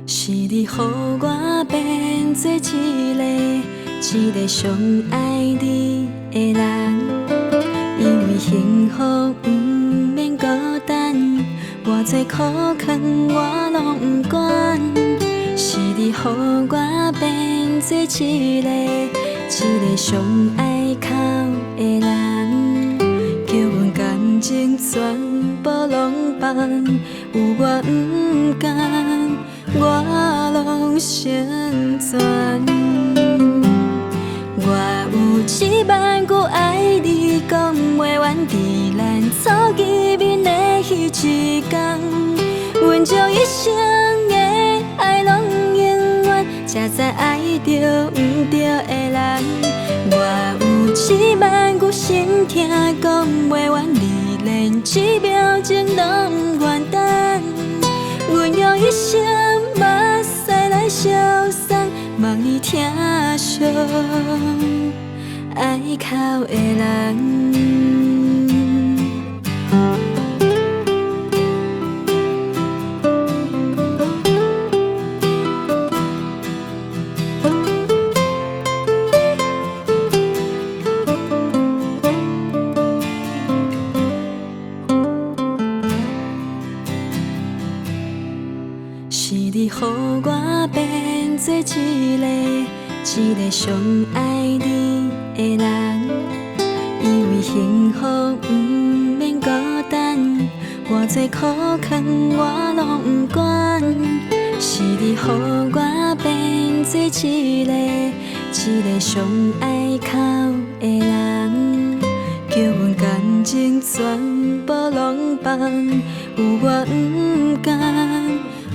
是你予我变做一个上爱你的人，因为幸福不免孤单，偌多苦劝我拢不管。是你予我变做一个上爱哭的人，叫阮感情全部拢放，有我不甘，我拢成全。我有10000句爱你，讲袂完，伫咱走见面的迄一天，阮将一生的爱拢永远，才知爱着不对的人。我有10000句心痛，讲袂完，你连一秒钟拢不愿等。阮用一生目屎来消送，望你疼惜爱哭的人。是你予我变做一个上爱你的人，因为幸福不免孤单，偌多苦劝我拢不管。是你予我变做一个上爱哭的人，叫阮感情全部拢放，有我不甘，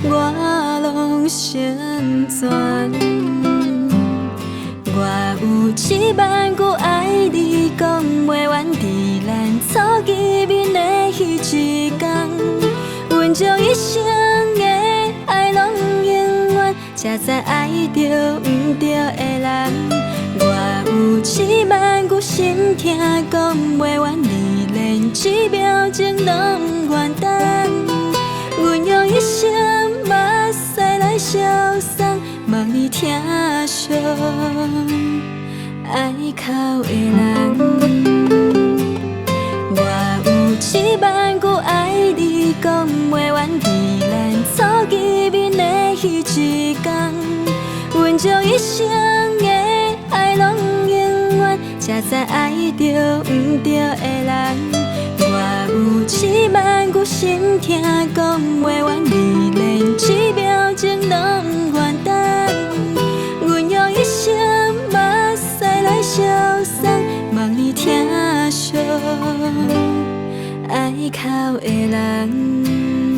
我拢成全。我有10000句爱你，讲袂完，伫咱走见面的迄一天，阮将一生的爱拢永远，才知爱着不对的人。我有10000句心痛，讲袂完，你连一秒钟拢不愿等。阮用一生目屎来消送，望你疼惜爱哭的人。我有10000句爱你，讲袂完，伫咱走见面的迄一天，阮将一生的爱拢永远，才知爱着不对的人。我有10000句心痛，讲袂完，你连一秒钟拢不愿等。阮用一生目屎来消送，望你疼惜爱哭的人。